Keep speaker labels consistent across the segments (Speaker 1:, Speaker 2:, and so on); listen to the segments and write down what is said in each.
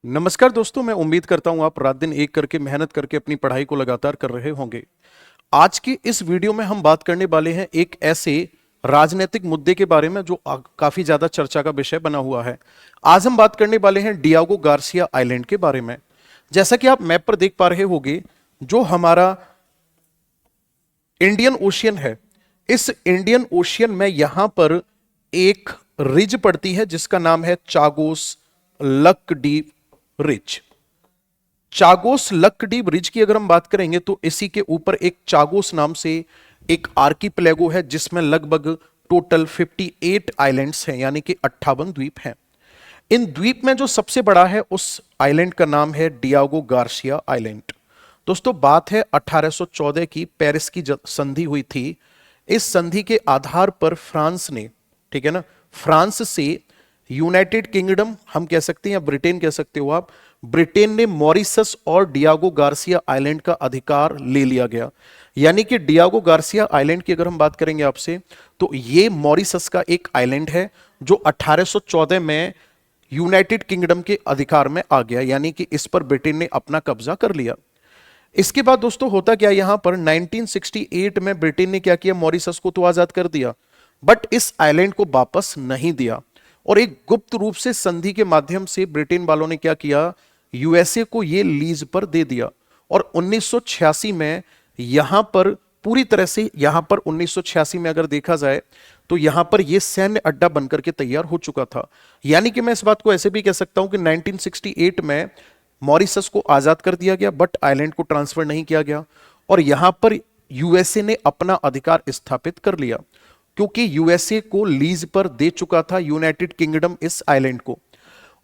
Speaker 1: नमस्कार दोस्तों, मैं उम्मीद करता हूं आप रात दिन एक करके मेहनत करके अपनी पढ़ाई को लगातार कर रहे होंगे। आज की इस वीडियो में हम बात करने वाले हैं एक ऐसे राजनीतिक मुद्दे के बारे में जो काफी ज्यादा चर्चा का विषय बना हुआ है। आज हम बात करने वाले हैं डियागो गार्सिया आइलैंड के बारे में। जैसा कि आप मैप पर देख पा रहे होंगे, जो हमारा इंडियन ओशियन है, इस इंडियन ओशियन में यहां पर एक रिज पड़ती है जिसका नाम है चागोस लकडीप रिज। चागोस लकडीप रिज की अगर हम बात करेंगे तो इसी के ऊपर एक चागोस नाम से एक आर्कीपेलागो है जिसमें लगभग टोटल 58 आइलैंड्स हैं, यानी कि 58 द्वीप हैं। इन द्वीप में जो सबसे बड़ा है उस आइलैंड का नाम है डियागो गार्सिया आइलैंड। दोस्तों, बात है 1814 की, पेरिस की संधि हुई थी। इस संधि के आधार पर फ्रांस ने, ठीक है ना, फ्रांस से यूनाइटेड किंगडम हम कह सकते हैं या ब्रिटेन कह सकते हो आप, ब्रिटेन ने मॉरिशस और डियागो गार्सिया आइलैंड का अधिकार ले लिया गया। यानी कि डियागो गार्सिया आइलैंड की अगर हम बात करेंगे आपसे, तो ये मॉरिशस का एक आइलैंड है जो 1814 में यूनाइटेड किंगडम के अधिकार में आ गया, यानी कि इस पर ब्रिटेन ने अपना कब्जा कर लिया। इसके बाद दोस्तों होता क्या, यहां पर 1968 में ब्रिटेन ने क्या किया, मॉरिशस को तो आजाद कर दिया, बट इस आइलैंड को वापस नहीं दिया। और एक गुप्त रूप से संधि के माध्यम से ब्रिटेन वालों ने क्या किया, यूएसए को यह लीज पर दे दिया। और 1986 में यहां पर पूरी तरह से, यहां पर 1986 में अगर देखा जाए तो यहां पर यह सैन्य अड्डा बनकर के तैयार हो चुका था। यानी कि मैं इस बात को ऐसे भी कह सकता हूं कि 1968 में मॉरिशस को आजाद कर दिया गया बट आइलैंड को ट्रांसफर नहीं किया गया, और यहां पर यूएसए ने अपना अधिकार स्थापित कर लिया क्योंकि यूएसए को लीज पर दे चुका था यूनाइटेड किंगडम इस आइलैंड को।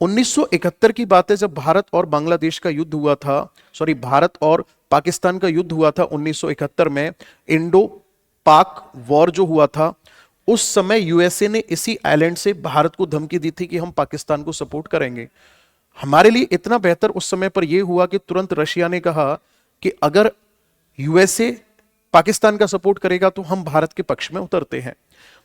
Speaker 1: 1971 की बात है, जब भारत और बांग्लादेश का युद्ध हुआ था, सॉरी, भारत और पाकिस्तान का युद्ध हुआ था 1971 में, इंडो पाक वॉर जो हुआ था, उस समय यूएसए ने इसी आइलैंड से भारत को धमकी दी थी कि हम पाकिस्तान को सपोर्ट करेंगे। हमारे लिए इतना बेहतर उस समय पर यह हुआ कि तुरंत रशिया ने कहा कि अगर यूएसए पाकिस्तान का सपोर्ट करेगा तो हम भारत के पक्ष में उतरते हैं।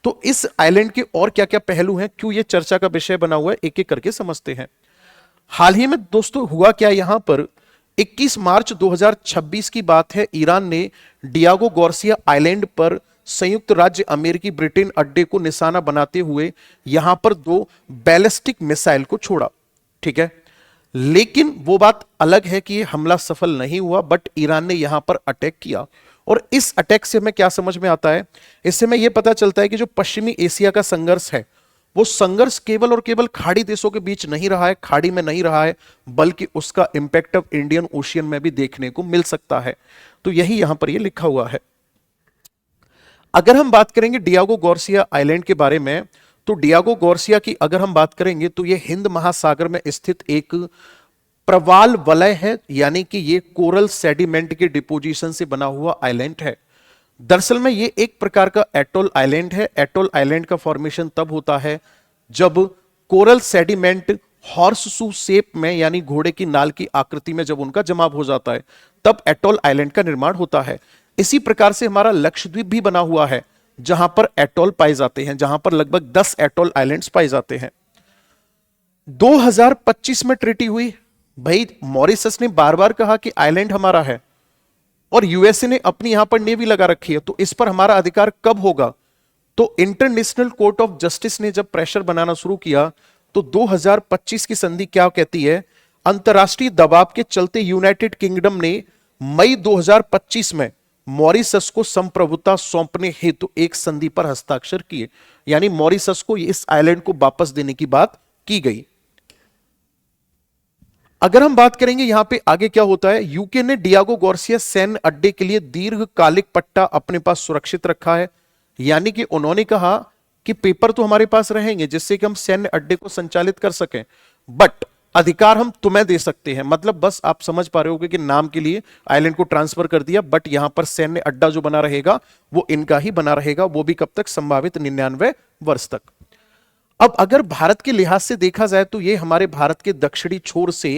Speaker 1: तो इस आइलैंड के और क्या क्या पहलू हैं, क्यों ये चर्चा का विषय बना हुआ है, एक एक करके समझते हैं। हाल ही में दोस्तों हुआ क्या, यहां पर 21 मार्च 2026 की बात है, ईरान ने डियागो गार्सिया आइलैंड पर संयुक्त राज्य अमेरिकी ब्रिटेन अड्डे को निशाना बनाते हुए यहां पर 2 बैलिस्टिक मिसाइल को छोड़ा। ठीक है, लेकिन वो बात अलग है कि हमला सफल नहीं हुआ, बट ईरान ने यहां पर अटैक किया। और इस अटैक से हमें क्या समझ में आता है, इससे हमें यह पता चलता है कि जो पश्चिमी एशिया का संघर्ष है, वो संघर्ष केवल और केवल खाड़ी देशों के बीच नहीं रहा है, खाड़ी में नहीं रहा है, बल्कि उसका इंपैक्ट अब इंडियन ओशियन में भी देखने को मिल सकता है। तो यही यहां पर यह लिखा हुआ है। अगर हम बात करेंगे डियागो गार्सिया आइलैंड के बारे में, तो डियागो गार्सिया की अगर हम बात करेंगे तो यह हिंद महासागर में स्थित एक प्रवाल वलय है, यानी कि ये कोरल सेडिमेंट के डिपोजिशन से बना हुआ आइलैंड है। दरअसल में ये एक प्रकार का एटोल आइलैंड है। एटोल आइलैंड का फॉर्मेशन तब होता है जब coral sediment horse shoe shape में, यानी घोड़े की नाल की आकृति में जब उनका जमाव हो जाता है, तब एटोल आइलैंड का निर्माण होता है। इसी प्रकार से हमारा लक्षद्वीप भी बना हुआ है जहां पर एटोल पाए जाते हैं, जहां पर लगभग 10 एटोल आइलैंड्स पाए जाते हैं। 2025 में ट्रीटी हुई। भाई, मॉरिशस ने बार बार कहा कि आइलैंड हमारा है और यूएसए ने अपनी यहां पर नेवी लगा रखी है, तो इस पर हमारा अधिकार कब होगा। तो इंटरनेशनल कोर्ट ऑफ जस्टिस ने जब प्रेशर बनाना शुरू किया तो 2025 की संधि क्या कहती है, अंतरराष्ट्रीय दबाव के चलते यूनाइटेड किंगडम ने मई 2025 में मॉरिशस को संप्रभुता सौंपने हेतु एक संधि पर हस्ताक्षर किए, यानी मॉरिशस को इस आइलैंड को वापस देने की बात की गई। अगर हम बात करेंगे यहां पे आगे क्या होता है, यूके ने डियागो गार्सिया सैन्य अड्डे के लिए दीर्घकालिक पट्टा अपने पास सुरक्षित रखा है। यानी कि उन्होंने कहा कि पेपर तो हमारे पास रहेंगे जिससे कि हम सैन्य अड्डे को संचालित कर सकें, बट अधिकार हम तुम्हें दे सकते हैं। मतलब बस आप समझ पा रहे होगे कि नाम के लिए आइलैंड को ट्रांसफर कर दिया, बट यहां पर सैन्य अड्डा जो बना रहेगा वो इनका ही बना रहेगा, वो भी कब तक, संभावित 99 वर्ष तक। अब अगर भारत के लिहाज से देखा जाए तो यह हमारे भारत के दक्षिणी छोर से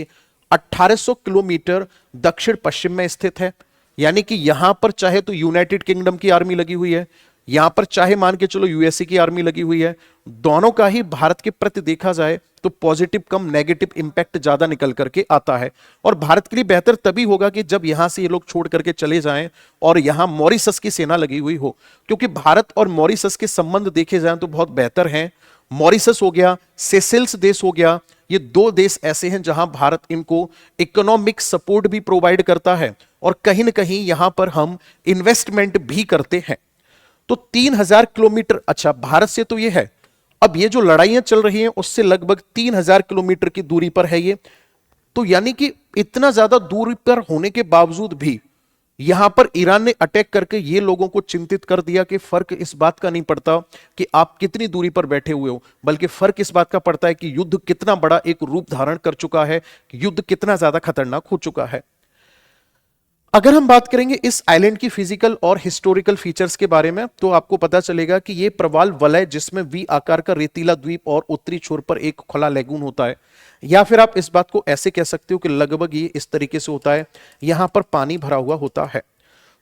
Speaker 1: 1800 किलोमीटर दक्षिण पश्चिम में स्थित है। यानी कि यहां पर चाहे तो यूनाइटेड किंगडम की आर्मी लगी हुई है, यहां पर चाहे मान के चलो यूएसए की आर्मी लगी हुई है, दोनों का ही भारत के प्रति देखा जाए तो पॉजिटिव कम नेगेटिव इंपैक्ट ज्यादा निकल करके आता है। और भारत के लिए बेहतर तभी होगा कि जब यहां से ये लोग छोड़ करके चले जाएं और यहां मॉरिशस की सेना लगी हुई हो, क्योंकि भारत और मॉरिशस के संबंध देखे जाएं तो बहुत बेहतर हैं। मॉरिशस हो गया, सेशेल्स देश हो गया, ये दो देश ऐसे हैं जहां भारत इनको इकोनॉमिक सपोर्ट भी प्रोवाइड करता है और कहीं ना कहीं यहां पर हम इन्वेस्टमेंट भी करते हैं। तो 3000 किलोमीटर, अच्छा भारत से तो ये है, अब ये जो लड़ाइयां चल रही हैं उससे लगभग 3000 किलोमीटर की दूरी पर है ये। तो यानी कि इतना ज्यादा दूरी पर होने के बावजूद भी यहां पर ईरान ने अटैक करके ये लोगों को चिंतित कर दिया कि फर्क इस बात का नहीं पड़ता कि आप कितनी दूरी पर बैठे हुए हो, बल्कि फर्क इस बात का पड़ता है कि युद्ध कितना बड़ा एक रूप धारण कर चुका है, युद्ध कितना ज्यादा खतरनाक हो चुका है। अगर हम बात करेंगे इस आइलैंड की फिजिकल और हिस्टोरिकल फीचर्स के बारे में, तो आपको पता चलेगा कि यह प्रवाल वलय जिसमें वी आकार का रेतीला द्वीप और उत्तरी छोर पर एक खुला लेगून होता है, या फिर आप इस बात को ऐसे कह सकते हो कि लगभग ये इस तरीके से होता है, यहां पर पानी भरा हुआ होता है।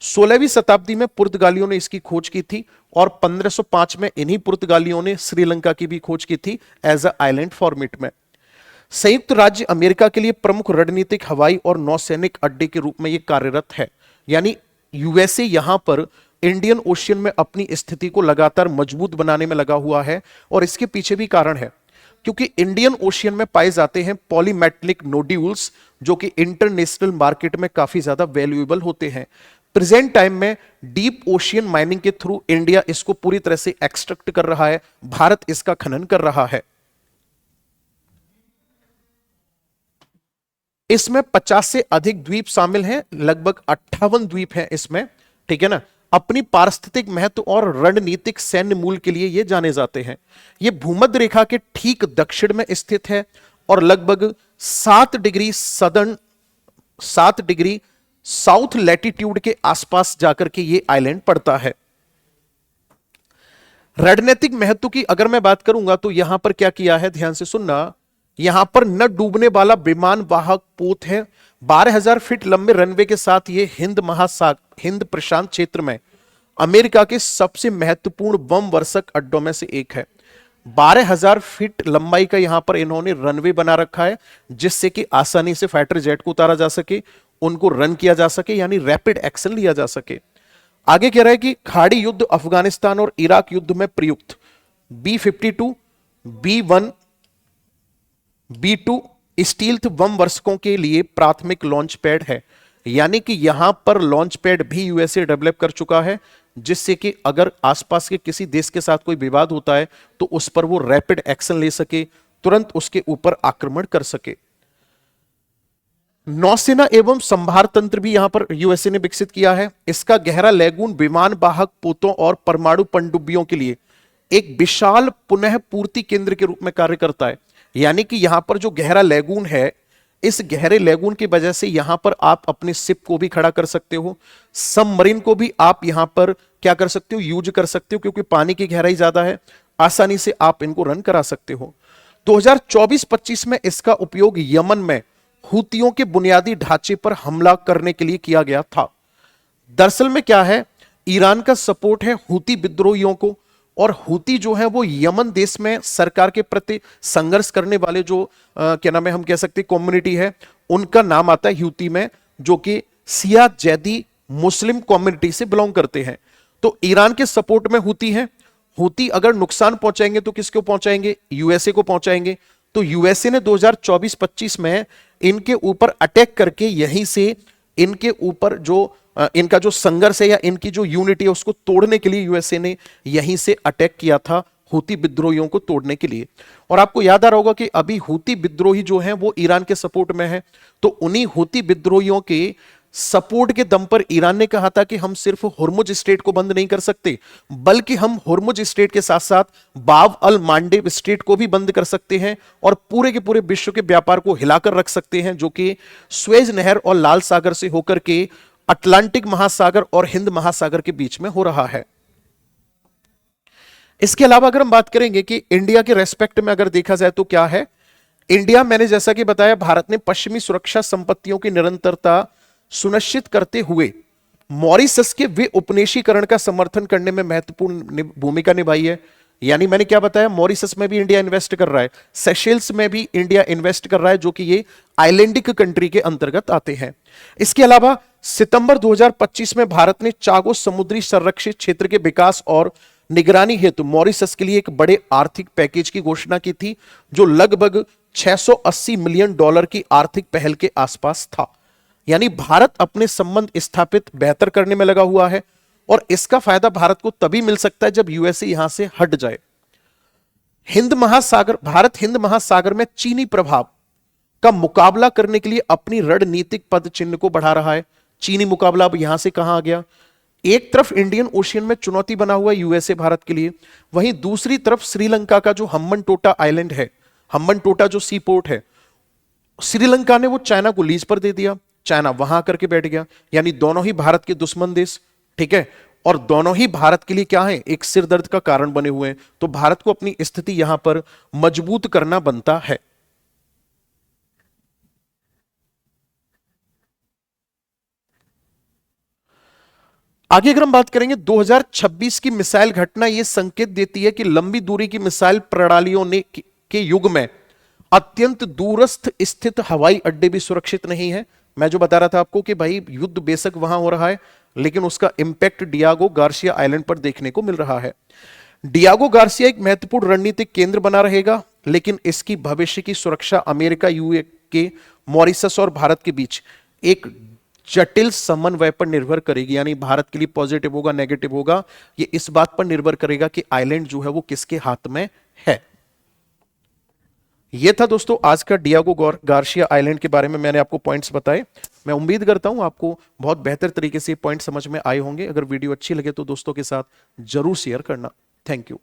Speaker 1: 16वीं शताब्दी में पुर्तगालियों ने इसकी खोज की थी और 1505 में इन्हीं पुर्तगालियों ने श्रीलंका की भी खोज की थी एज अ आइलैंड फॉर्मेट में। संयुक्त राज्य अमेरिका के लिए प्रमुख रणनीतिक हवाई और नौसैनिक अड्डे के रूप में यह कार्यरत है, यानी यूएसए यहां पर इंडियन ओशियन में अपनी स्थिति को लगातार मजबूत बनाने में लगा हुआ है। और इसके पीछे भी कारण है, क्योंकि इंडियन ओशियन में पाए जाते हैं पॉलीमेटलिक नोड्यूल्स जो कि इंटरनेशनल मार्केट में काफी ज्यादा वैल्यूएबल होते हैं। प्रेजेंट टाइम में डीप ओशियन माइनिंग के थ्रू इंडिया इसको पूरी तरह से एक्सट्रैक्ट कर रहा है, भारत इसका खनन कर रहा है। इसमें 50 से अधिक द्वीप शामिल हैं, लगभग 58 द्वीप हैं इसमें, ठीक है ना। अपनी पारिस्थितिक महत्व और रणनीतिक सैन्य मूल के लिए ये जाने जाते हैं। ये भूमध्य रेखा के ठीक दक्षिण में स्थित है और लगभग 7 degree southern 7 degree south latitude के आसपास जाकर के ये आइलैंड पड़ता है। रणनीतिक महत्व की अगर मैं बात करूंगा तो यहां पर क्या किया है, ध्यान से सुनना। यहां पर न डूबने वाला विमान वाहक पोत है, 12,000 फीट लंबे रनवे के साथ ये हिंद प्रशांत क्षेत्र में अमेरिका के सबसे महत्वपूर्ण बम वर्षक अड्डों में से एक है। 12,000 फीट लंबाई का यहां पर इन्होंने रनवे बना रखा है, जिससे कि आसानी से फाइटर जेट को उतारा जा सके, उनको रन किया जा सके, यानी रैपिड एक्शन लिया जा सके। आगे कह रहा है कि खाड़ी युद्ध, अफगानिस्तान और इराक युद्ध में प्रयुक्त B-52, B-1, B-2 स्टील्थ बम वर्षकों के लिए प्राथमिक लॉन्च पैड है, यानी कि यहां पर लॉन्च पैड भी यूएसए डेवलप कर चुका है, जिससे कि अगर आसपास के किसी देश के साथ कोई विवाद होता है तो उस पर वो रैपिड एक्शन ले सके, तुरंत उसके ऊपर आक्रमण कर सके। नौसेना एवं संभार तंत्र भी यहां पर यूएसए ने विकसित किया है। इसका गहरा लेगून विमान वाहक पोतों और परमाणु पनडुब्बियों के लिए एक विशाल पुनः पूर्ति केंद्र के रूप में कार्य करता है, यानी कि यहां पर जो गहरा लेगून है, इस गहरे लेगून की वजह से यहां पर आप अपने शिप को भी खड़ा कर सकते हो, सबमरीन को भी आप यहां पर क्या कर सकते हो, यूज कर सकते हो, क्योंकि पानी की गहराई ज्यादा है, आसानी से आप इनको रन करा सकते हो। 2024-25 में इसका उपयोग यमन में हूतियों के बुनियादी ढांचे पर हमला करने के लिए किया गया था। दरअसल में क्या है, ईरान का सपोर्ट है हूती विद्रोहियों को, और हूती जो है वो यमन देश में सरकार के प्रति संघर्ष करने वाले जो क्या नाम है, हम कह सकते कम्युनिटी है, उनका नाम आता है हूती में, जो कि सिया जैदी मुस्लिम कम्युनिटी से बिलोंग करते हैं। तो ईरान के सपोर्ट में हूती है। हूती अगर नुकसान पहुंचाएंगे तो किसको पहुंचाएंगे, यूएसए को पहुंचाएंगे। तो यूएसए ने 2024-25 में इनके ऊपर अटैक करके यहीं से इनके ऊपर जो इनका जो संघर्ष है या इनकी जो यूनिटी है उसको तोड़ने के लिए यूएसए ने यहीं से अटैक किया था, हूती विद्रोहियों को तोड़ने के लिए। और आपको याद आ रहा होगा कि अभी हूती विद्रोही जो हैं वो ईरान के सपोर्ट में है, तो उन्हीं हूती विद्रोहियों के सपोर्ट के दम पर ईरान ने कहा था कि हम सिर्फ हुर्मुज स्ट्रेट को बंद नहीं कर सकते, बल्कि हम हुर्मुज स्ट्रेट के साथ साथ बाब अल मांडेब स्ट्रेट को भी बंद कर सकते हैं और पूरे के पूरे विश्व के व्यापार को हिलाकर रख सकते हैं, जो कि स्वेज नहर और लाल सागर से होकर के अटलांटिक महासागर और हिंद महासागर के बीच में हो रहा है। इसके अलावा अगर हम बात करेंगे कि इंडिया के रेस्पेक्ट में अगर देखा जाए तो क्या है, इंडिया, मैंने जैसा कि बताया, भारत ने पश्चिमी सुरक्षा संपत्तियों की निरंतरता सुनिश्चित करते हुए मॉरिशस के वे उपनिवेशीकरण का समर्थन करने में महत्वपूर्ण भूमिका निभाई है। यानी मैंने क्या बताया, मॉरिशस में भी इंडिया इन्वेस्ट कर रहा है, सेशेल्स में भी इंडिया इन्वेस्ट कर रहा है, जो कि ये आइलैंडिक कंट्री के अंतर्गत आते हैं। इसके अलावा सितंबर 2025 में भारत ने चागोस समुद्री संरक्षित क्षेत्र के विकास और निगरानी हेतु मॉरिशस के लिए एक बड़े आर्थिक पैकेज की घोषणा की थी, जो लगभग 680 मिलियन डॉलर की आर्थिक पहल के आसपास था। यानी भारत अपने संबंध स्थापित बेहतर करने में लगा हुआ है, और इसका फायदा भारत को तभी मिल सकता है जब यूएसए यहां से हट जाए। भारत हिंद महासागर में चीनी प्रभाव का मुकाबला करने के लिए अपनी रणनीतिक पद चिन्ह को बढ़ा रहा है। चीनी मुकाबला अब यहां से कहां आ गया, एक तरफ इंडियन ओशियन में चुनौती बना हुआ है यूएसए भारत के लिए, वहीं दूसरी तरफ श्रीलंका का जो हम्बनटोटा आइलैंड है, हम्बनटोटा जो सी पोर्ट है, श्रीलंका ने वो चाइना को लीज पर दे दिया, चाइना वहां करके बैठ गया। यानी दोनों ही भारत के दुश्मन देश, ठीक है, और दोनों ही भारत के लिए क्या है, एक सिर दर्द का कारण बने हुए हैं। तो भारत को अपनी स्थिति यहां पर मजबूत करना बनता है। आगे अगर हम बात करेंगे 2026 की मिसाइल घटना, यह संकेत देती है कि लंबी दूरी की मिसाइल प्रणालियों ने के युग में अत्यंत दूरस्थ स्थित हवाई अड्डे भी सुरक्षित नहीं है। मैं जो बता रहा था आपको कि भाई युद्ध बेशक वहां हो रहा है, लेकिन उसका इंपैक्ट डियागो गार्सिया आइलैंड पर देखने को मिल रहा है। डियागो गार्सिया एक महत्वपूर्ण रणनीतिक केंद्र बना रहेगा, लेकिन इसकी भविष्य की सुरक्षा अमेरिका, यूके, मॉरिशस और भारत के बीच एक जटिल समन्वय पर निर्भर करेगी। यानी भारत के लिए पॉजिटिव होगा, नेगेटिव होगा, ये इस बात पर निर्भर करेगा कि आइलैंड जो है वो किसके हाथ में है। ये था दोस्तों आज का डियागो गार्सिया आइलैंड के बारे में मैंने आपको पॉइंट्स बताए। मैं उम्मीद करता हूं आपको बहुत बेहतर तरीके से पॉइंट समझ में आए होंगे। अगर वीडियो अच्छी लगे तो दोस्तों के साथ जरूर शेयर करना। Thank you.